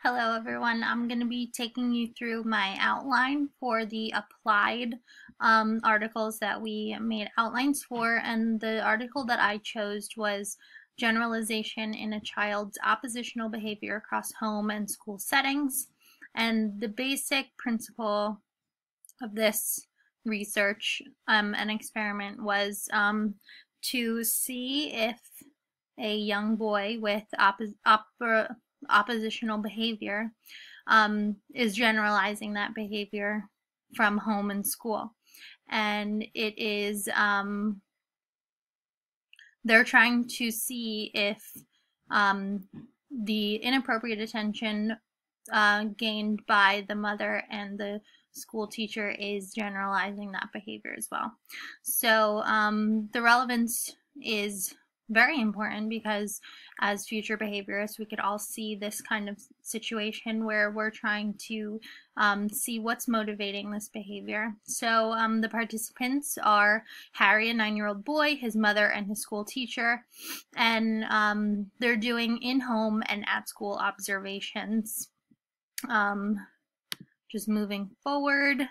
Hello everyone, I'm going to be taking you through my outline for the applied articles that we made outlines for, and the article that I chose was Generalization in a Child's Oppositional Behavior Across Home and School Settings. And the basic principle of this research and experiment was to see if a young boy with oppositional behavior is generalizing that behavior from home and school. And it is, they're trying to see if the inappropriate attention gained by the mother and the school teacher is generalizing that behavior as well. So the relevance is very important because as future behaviorists, we could all see this kind of situation where we're trying to see what's motivating this behavior. So the participants are Harry, a 9-year-old boy, his mother, and his school teacher, and they're doing in-home and at-school observations. Just moving forward,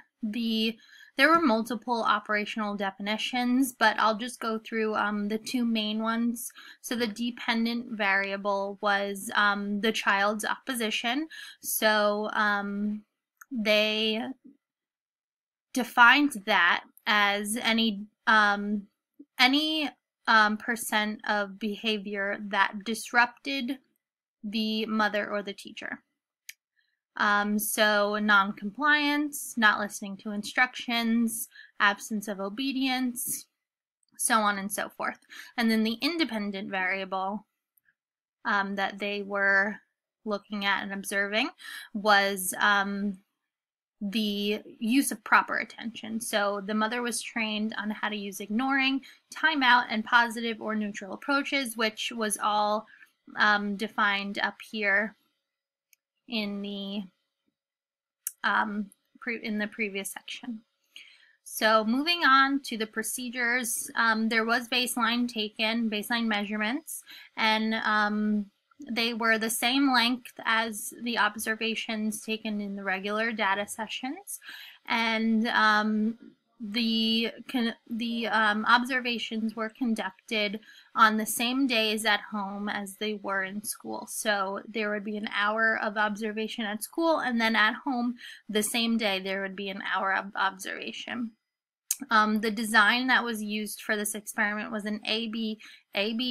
there were multiple operational definitions, but I'll just go through the two main ones. So the dependent variable was the child's opposition. So they defined that as any percent of behavior that disrupted the mother or the teacher. So non-compliance, not listening to instructions, absence of obedience, so on and so forth. And then the independent variable that they were looking at and observing was the use of proper attention. So the mother was trained on how to use ignoring, timeout, and positive or neutral approaches, which was all defined up here in the previous section. So moving on to the procedures, there was baseline measurements, and they were the same length as the observations taken in the regular data sessions, and the observations were conducted on the same days at home as they were in school. So there would be an hour of observation at school, and then at home the same day there would be an hour of observation. The design that was used for this experiment was an AB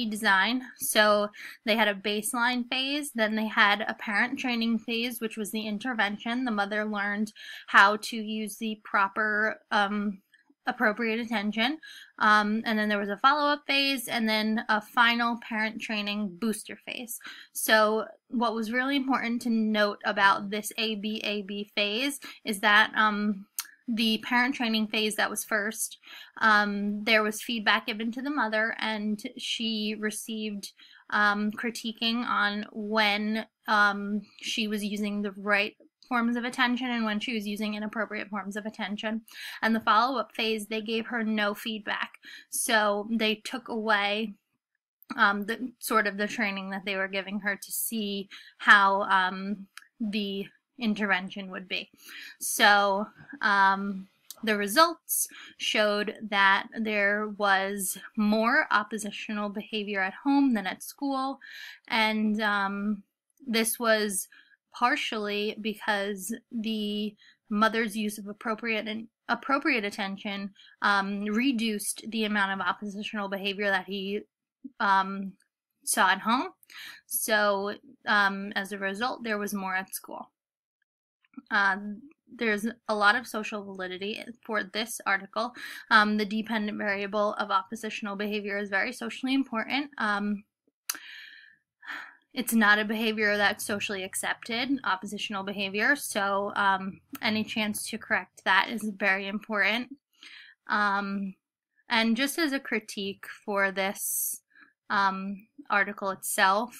design. So they had a baseline phase, then they had a parent training phase, which was the intervention. The mother learned how to use the proper appropriate attention, and then there was a follow-up phase, and then a final parent training booster phase. So what was really important to note about this AB phase is that the parent training phase that was first, there was feedback given to the mother, and she received critiquing on when she was using the right forms of attention and when she was using inappropriate forms of attention. And the follow-up phase, they gave her no feedback. So they took away the sort of the training that they were giving her to see how the intervention would be. So the results showed that there was more oppositional behavior at home than at school, and this was partially because the mother's use of appropriate attention reduced the amount of oppositional behavior that he saw at home. So as a result, there was more at school. There's a lot of social validity for this article. The dependent variable of oppositional behavior is very socially important. It's not a behavior that's socially accepted, oppositional behavior, so any chance to correct that is very important. And just as a critique for this article itself,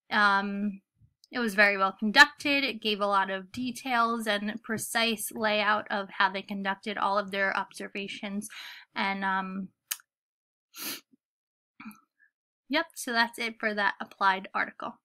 it was very well conducted. It gave a lot of details and precise layout of how they conducted all of their observations. And yep, so that's it for that applied article.